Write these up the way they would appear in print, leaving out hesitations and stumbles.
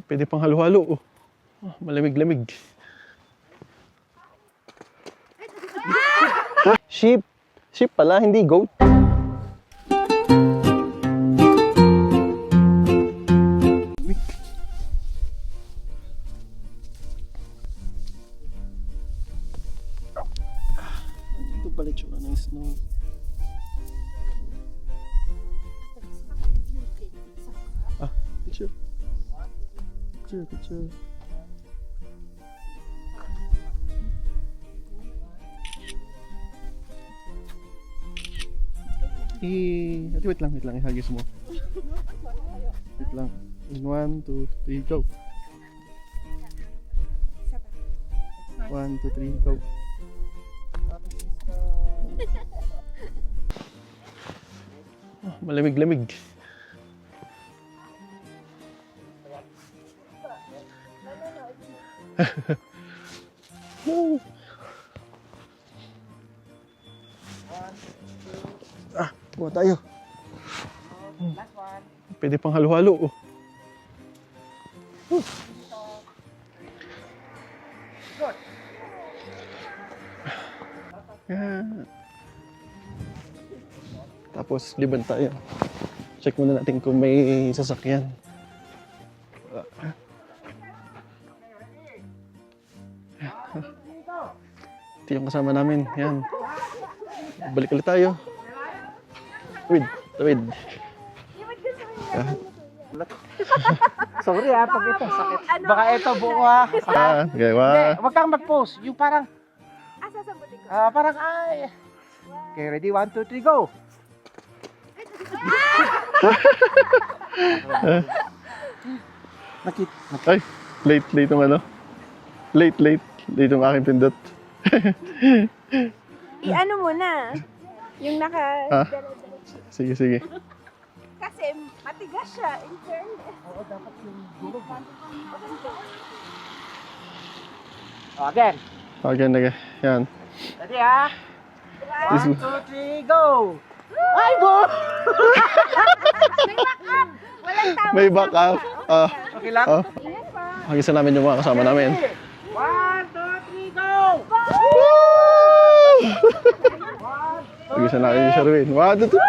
Pwede pang halo-halo. Oh, malamig-lamig. Sheep. Sheep pala, hindi goat. Ito pala tsura ng snow. Ah, picture. Picture. Wait lang, ihagis mo. Wait lang. In 1, 2, 3, go. 1, 2, 3, go. Oh, malamig-lamig. No. Buha tayo. Pwede pang halo-halo. Tapos liban tayo. Check muna natin kung may sasakyan. Ito yung kasama namin. Yan. Balik ulit tayo. Tawid. Sorry pag ito sakit. Baka ito buwa. Gawa. Wag kang mag-post. Yung parang Sasabutin ko. parang ay. Okay, ready? 1, 2, 3, go. Ay, late yung ano. Late yung aking pindot. I-ano mo na. Yung naka... Sige. Kasi matigas siya, in fairness. Oo, dapat yung durog. Again. Okay. Yan. Ready 1, 2, 3, go. Ay, bo! May backup. Walang tama. Okay lang? Ingat pa. Hagisa namin yung mga kasama namin. 1, 2, 3, go! Hagisa namin yung Sherwin. 1, 2, 3.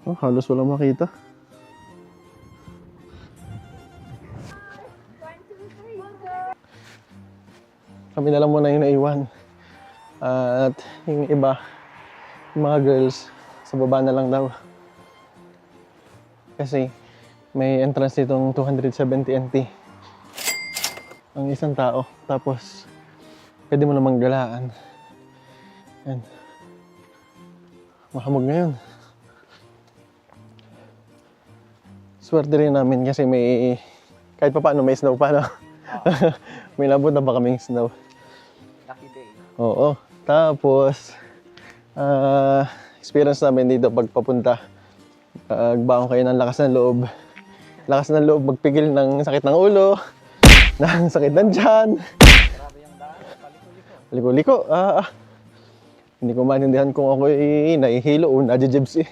Oh, halos walang makita. Kami na lang muna yung naiwan. At yung iba, yung mga girls, sa baba na lang daw. Kasi may entrance ditong 270 NT. Ang isang tao. Tapos, pwede mo namang galaan. Yan. Mahamog ngayon. Swerte rin namin kasi may, kahit pa paano may snow pa, no? May labot na pa kaming snow. Lucky day. Oo. Tapos, experience namin dito pagpapunta. Baon kayo ng lakas ng loob. Lakas ng loob magpigil ng sakit ng ulo, ng sakit ng tiyan. Grabe yung daan. Liko-liko. Hindi ko maintindihan kung ako nahihilo o nadjijibs eh.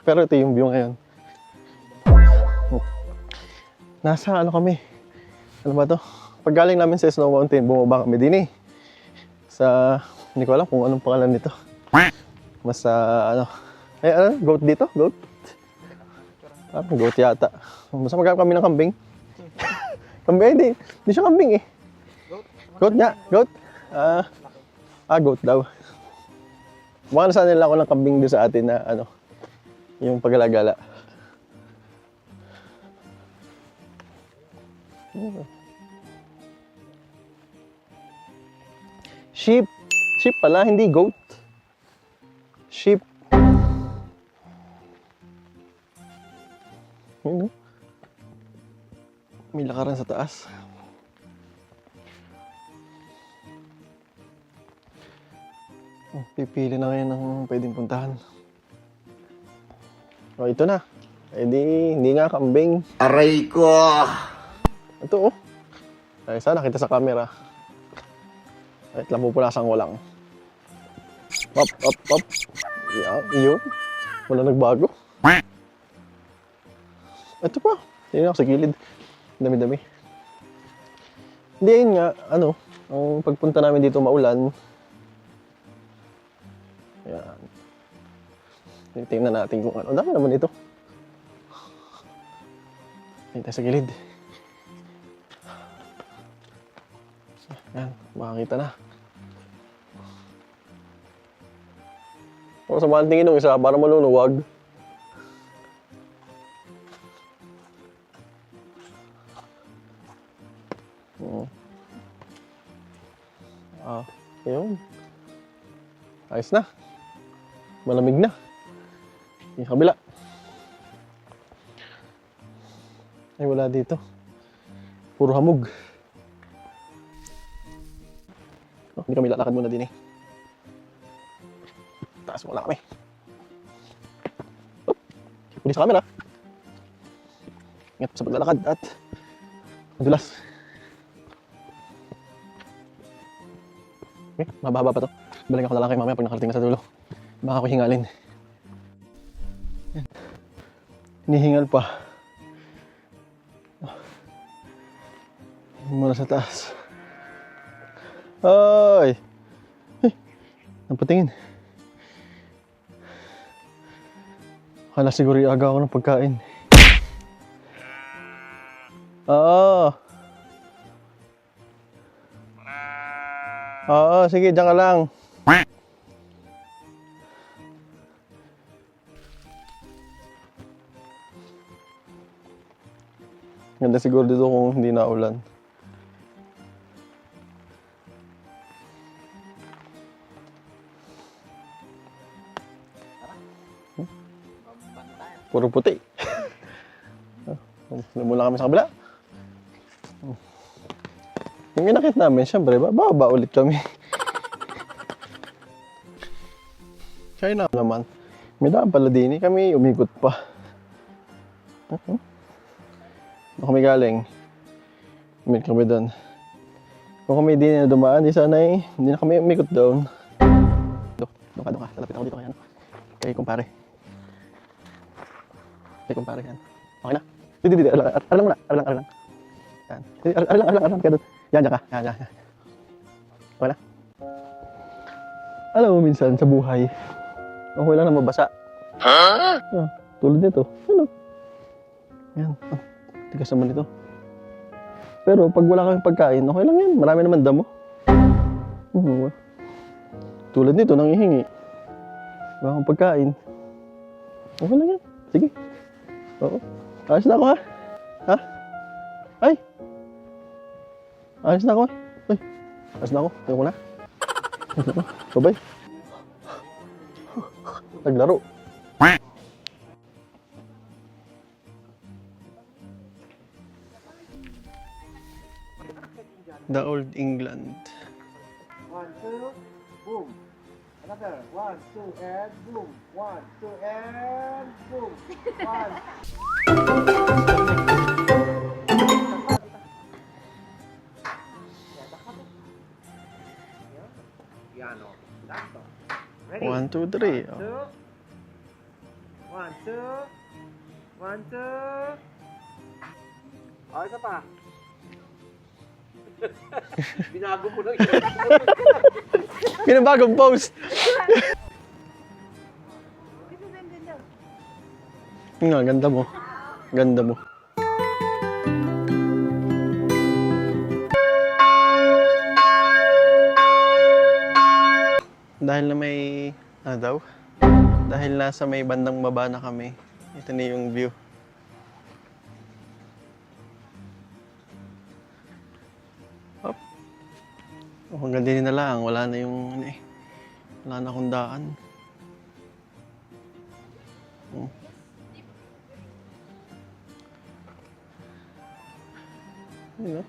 Pero ito yung view ngayon. Nasa ano kami? Ano ba to? Pag galing namin sa Snow Mountain, bumaba kami din eh. Sa, hindi ko alam kung anong pangalan nito. Mas ano? Goat dito? Goat? Goat yata. Basta magkakaroon kami ng kambing. Kambing, hindi siya kambing eh. Goat nga, goat. Goat daw. Baka nasan nila ako ng kambing doon sa atin na ano, yung paggalagala. Sheep. Sheep pala, hindi goat. Sheep. Yun, no? May lakaran sa taas. Pipili na ngayon ng pwedeng puntahan. O, ito na. Hindi nga kambing. Aray ko! Ito, oh. Ay, sana kita sa camera. Ay, lang pupulasan ko lang. Up. Yun. Wala nagbago. Ito pa. Tingnan ako sa gilid. Dami-dami. Hindi, yun nga. Ano, ang pagpunta namin dito maulan. Ayan. Tingnan natin kung ano. Dami naman ito. Tingnan tayo sa gilid. Ayan, makakita na. O, sa mga tingin nung isa, para maluluwag. Ayun. Ayos na. Malamig na. Yung kabila. Ay, wala dito. Puro hamog. Oh, hindi kami lalakad muna din eh. Taas muna kami. Oh, pulis sa camera. Ingat sa paglalakad at madulas. Okay, mababa pa to. Balik ako na lang kayo mamaya pag nakarating na sa dulo. Baka ako hingalin. Yan. Hinihingal pa. Muna sa taas. Ay! Ay! Napatingin. Akala siguro iaga ako ng pagkain. Oo, sige, diyan ka lang. Ganda siguro dito kung hindi na ulan. Puro puti. Mula kami sa kabila. Yung inakit namin, syempre, bababa ulit kami. Kaya na naman. May daan pala din eh. Kami umikot pa. Doon kami galing. Umikot kami doon. Kung kami din na dumaan, di sana eh. Hindi na kami umikot doon. Doon ka. Lalapit ako dito kaya. Kaya kumpare. Kaya kumpare yan. Okay na? Dito. Arlang muna. Arlang. Yan. Arlang. Kaya doon. Yan ka. Yan. Okay na? Alam mo minsan sa buhay, okay lang na mabasa. Tulad nito. Ano? Yan. Tigas naman ito. Pero pag wala kang pagkain, okay lang yan. Marami naman damo. Tulad nito, nangihingi. Wala kang pagkain. Okay lang yan. Sige. Oo. Ayos na ako ha? Ha? Ay! Ayos na ako. Ay, ayos na ako. Ayoko na. Bye-bye. Naglaro. The Old England. 1, 2, boom. Another. 1, 2, and boom. 1, 2, and boom. 1. Piano. Sakto. Ready? 1, 2, 3. 1, 2. 1, 2. Oh, isa pa. Binago ko lang yun. Pinabagong post. Nga, ganda mo. Ganda mo. Dahil na may, ano daw? Dahil nasa may bandang baba na kami. Ito na yung view. Hop. Oh, hanggang din na lang. Wala na yung, ano eh. Wala na akong daan. Yun, no?